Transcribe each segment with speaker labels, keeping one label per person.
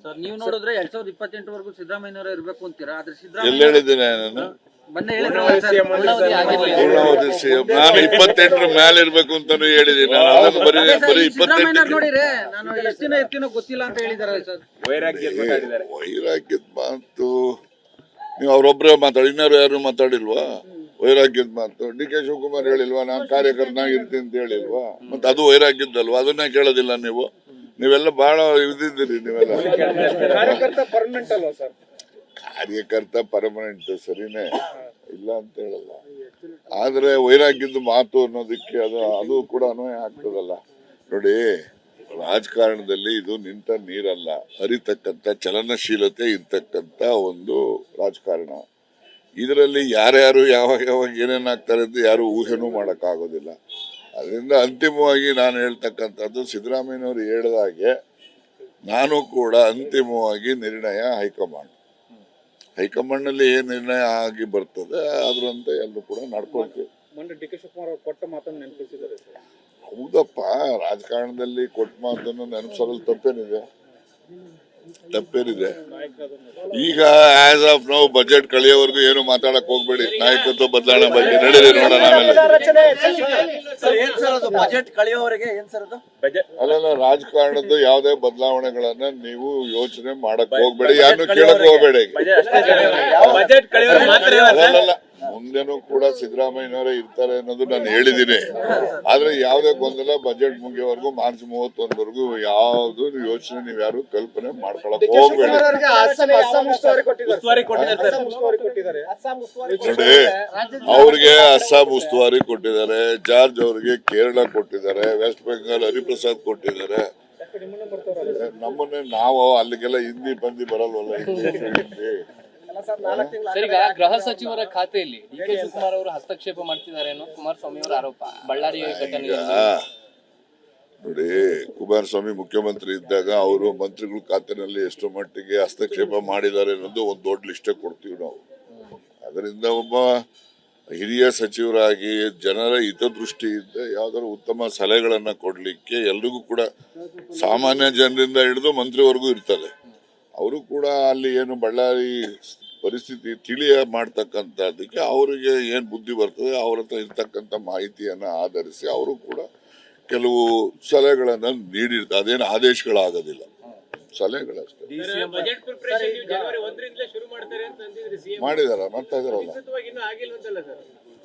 Speaker 1: Sir ನೀವು ನೋಡಿದ್ರೆ 2028 ಸಿದ್ದರಾಮಯ್ಯನವರೇ ಇರಬೇಕು ಅಂತೀರಾ? ಆದ್ರೆ
Speaker 2: ಎಲ್ಲಿ ಹೇಳಿದ್ದೇನೆ ನಾನು?
Speaker 1: ಮೊನ್ನೆ
Speaker 2: ಪೂರ್ಣಾವಧಿ ಸಿಎಂ ನಾನು 28 ಮೇಲೆ ಇರ್ಬೇಕು ಅಂತಾನು ಹೇಳಿದ್ದೀನಿ. ನಾನು ಅದನ್ನು ಬರೀ 28
Speaker 1: ನೋಡಿದ್ರೆ ನಾನು ಎಷ್ಟಿನ ಗೊತ್ತಿಲ್ಲ ಅಂತ ಹೇಳಿದಾರೆ ಸರ್.
Speaker 2: ವೈರಾಗ್ಯದ ಮಾತು ನೀವು ಅವರೊಬ್ಬರೇ ಮಾತಾಡಿ, ಇನ್ನಾರು ಯಾರು ಮಾತಾಡಿಲ್ವಾ? ವೈರಾಗ್ಯದ ಮಾತು ಡಿ ಕೆ ಶಿವಕುಮಾರ್ ಹೇಳಿಲ್ವಾ? ನಾನು ಕಾರ್ಯಕರ್ತನಾಗಿರ್ತೀನಿ ಅಂತ ಹೇಳಿಲ್ವಾ? ಮತ್ತೆ ಅದು ವೈರಾಗ್ಯದಲ್ವಾ? ಅದನ್ನೇ ಕೇಳೋದಿಲ್ಲ ನೀವು? ನೀವೆಲ್ಲ ಬಹಳ ಇದಿದ್ದೀರಿ. ನೀವೆಲ್ಲ ಕಾರ್ಯಕರ್ತ ಪರ್ಮನೆಂಟ್ ಸರಿನೇ ಇಲ್ಲ ಅಂತ ಹೇಳಲ್ಲ, ಆದ್ರೆ ವೈರಾಗ್ಯದ ಮಾತು ಅನ್ನೋದಕ್ಕೆ ಅದು ಕೂಡ ಅನ್ವಯ ಆಗ್ತದಲ್ಲ. ನೋಡಿ, ರಾಜಕಾರಣದಲ್ಲಿ ಇದು ನಿಂತ ನೀರಲ್ಲ, ಹರಿತಕ್ಕಂಥ ಚಲನಶೀಲತೆ ಇರ್ತಕ್ಕಂಥ ಒಂದು ರಾಜಕಾರಣ. ಇದರಲ್ಲಿ ಯಾರ್ಯಾರು ಯಾವಾಗ ಏನೇನಾಗ್ತಾರೆ ಅಂತ ಯಾರು ಊಹೆನೂ ಮಾಡೋಕ್ಕಾಗೋದಿಲ್ಲ. ಅದರಿಂದ ಅಂತಿಮವಾಗಿ ನಾನು ಹೇಳ್ತಕ್ಕಂಥದ್ದು, ಸಿದ್ದರಾಮಯ್ಯನವರು ಹೇಳಿದಾಗೆ ನಾನು ಕೂಡ ಅಂತಿಮವಾಗಿ ನಿರ್ಣಯ ಹೈಕಮಾಂಡ್ನಲ್ಲಿ ಏನ್ ನಿರ್ಣಯ ಆಗಿ ಬರ್ತದೆ ಅದರಂತೆ ಎಲ್ಲರೂ ಕೂಡ ನಡ್ಕೊಳ್ತೀವಿ.
Speaker 3: ಡಿ ಕೆ ಶಿವಕುಮಾರ್ ಅವರು ಕೊಟ್ಟ ಮಾತನ್ನು ನೆನಪಿಸಿದ್ದಾರೆ.
Speaker 2: ಹೌದಪ್ಪ, ರಾಜಕಾರಣದಲ್ಲಿ ಕೊಟ್ಟ ಮಾತನ್ನು ನೆನಪಿಸೋದ್ರಲ್ಲಿ ತಪ್ಪೇನಿದೆ? ಈಗ ಆಸ್ ಆಫ್ ನೌ ಬಜೆಟ್ ಕಳೆಯೋವರೆಗೂ ಏನು ಮಾತಾಡಕ್ ಹೋಗ್ಬೇಡಿ. ನಾಯಕತ್ವ ಬದಲಾವಣೆ ಬಗ್ಗೆ ನಡೀರಿ, ನೋಡೋಣ ಆಮೇಲೆ. ಅಲ್ಲ, ರಾಜಕಾರಣದ ಯಾವುದೇ ಬದಲಾವಣೆಗಳನ್ನ ನೀವು ಯೋಚನೆ ಮಾಡಕ್ ಹೋಗ್ಬೇಡಿ, ಯಾರನ್ನು ಕೇಳಕ್ ಹೋಗ್ಬೇಡಿ. ಮುಂದೆನೂ ಕೂಡ ಸಿದ್ದರಾಮಯ್ಯನವರೇ ಇರ್ತಾರೆ ಅನ್ನೋದು ನಾನು ಹೇಳಿದ್ದೀನಿ. ಆದ್ರೆ ಯಾವುದೇ ಗೊಂದಲ ಬಜೆಟ್ ಮುಗಿಯೋವರೆಗೂ ಮಾರ್ಚ್ 31ವರೆಗೂ ಯಾವ್ದು ಯೋಚನೆ ನೀವು ಯಾರು ಕಲ್ಪನೆ ಮಾಡ್ಕೊಳಕ್ ಹೋಗ್ಬೇಡಿ. ನೋಡಿ, ಅವ್ರಿಗೆ ಅಸ್ಸಾಂ ಉಸ್ತುವಾರಿ ಕೊಟ್ಟಿದ್ದಾರೆ, ಜಾರ್ಜ್ ಅವ್ರಿಗೆ ಕೇರಳ ಕೊಟ್ಟಿದ್ದಾರೆ, ವೆಸ್ಟ್ ಬೆಂಗಾಲ್ ಹರಿಪ್ರಸಾದ್ ಕೊಟ್ಟಿದ್ದಾರೆ. ನಮ್ಮನ್ನೇ ನಾವು ಅಲ್ಲಿಗೆಲ್ಲ ಹಿಂದಿ ಬಂದಿ ಬರಲ್ವಲ್ಲ. ಹಿಂದಿ
Speaker 4: ಸರ್, ಈಗ ಗೃಹ ಸಚಿವರ ಖಾತೆಯಲ್ಲಿ ಡಿ ಕೆ ಶಿವಕುಮಾರ್ ಅವರು ಹಸ್ತಕ್ಷೇಪ ಮಾಡ್ತಿದ್ದಾರೆ ಅನ್ನೋ ಕುಮಾರಸ್ವಾಮಿ ಅವರ ಆರೋಪ. ಬಳ್ಳಾರಿ ಘಟನೆ
Speaker 2: ನೋಡಿ, ಕುಮಾರಸ್ವಾಮಿ ಮುಖ್ಯಮಂತ್ರಿ ಇದ್ದಾಗ ಅವರು ಮಂತ್ರಿಗಳ ಖಾತೆನಲ್ಲಿ ಎಷ್ಟು ಮಟ್ಟಿಗೆ ಹಸ್ತಕ್ಷೇಪ ಮಾಡಿದ್ದಾರೆ ಅನ್ನೋದು ಒಂದು ದೊಡ್ಡ ಲಿಸ್ಟೇ ಕೊಡ್ತೀವಿ ನಾವು. ಅದರಿಂದ ಒಬ್ಬ ಹಿರಿಯ ಸಚಿವರಾಗಿ ಜನರ ಹಿತದೃಷ್ಟಿಯಿಂದ ಯಾವ್ದಾದ್ರು ಉತ್ತಮ ಸಲಹೆಗಳನ್ನ ಕೊಡ್ಲಿಕ್ಕೆ ಎಲ್ರಿಗೂ ಕೂಡ ಸಾಮಾನ್ಯ ಜನರಿಂದ ಹಿಡಿದು ಮಂತ್ರಿವರೆಗೂ ಇರ್ತದೆ. ಅವರು ಕೂಡ ಅಲ್ಲಿ ಏನು ಬಳ್ಳಾರಿ ಪರಿಸ್ಥಿತಿ ತಿಳಿಯ ಮಾಡ್ತಕ್ಕಂಥದ್ದಕ್ಕೆ ಅವರಿಗೆ ಏನ್ ಬುದ್ಧಿ ಬರ್ತದೆ ಅವ್ರ ಹತ್ರ ಇರ್ತಕ್ಕಂಥ ಮಾಹಿತಿಯನ್ನ ಆಧರಿಸಿ ಅವರು ಕೂಡ ಕೆಲವು ಸಲಹೆಗಳನ್ನ ನೀಡಿರ್ತಾರೆ. ಅದೇನು ಆದೇಶಗಳಾಗೋದಿಲ್ಲ, ಸಲಹೆಗಳಷ್ಟೇ. ಮಾಡಿದಾರ, ಮಾಡ್ತಾ ಇದಾರಲ್ಲ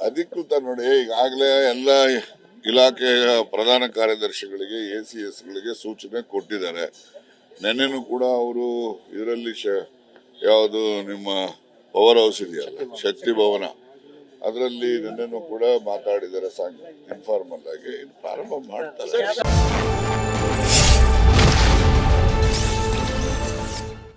Speaker 2: ಅಧಿಕೃತ. ನೋಡಿ, ಈಗಾಗಲೇ ಎಲ್ಲ ಇಲಾಖೆಯ ಪ್ರಧಾನ ಕಾರ್ಯದರ್ಶಿಗಳಿಗೆ ACS ಗಳಿಗೆ ಸೂಚನೆ ಕೊಟ್ಟಿದ್ದಾರೆ. ನೆನ್ನೆನೂ ಕೂಡ ಅವರು ಇದರಲ್ಲಿ ಯಾವುದು ನಿಮ್ಮ ಪವರ್ ಹೌಸ್ ಇದೆಯಲ್ಲ, ಶಕ್ತಿ ಭವನ, ಅದರಲ್ಲಿ ನೆನ್ನೆನೂ ಕೂಡ ಮಾತಾಡಿದ್ದಾರೆ. ಇನ್ಫಾರ್ಮಲ್ ಆಗಿ ಪ್ರಾರಂಭ ಮಾಡ್ತಾರೆ.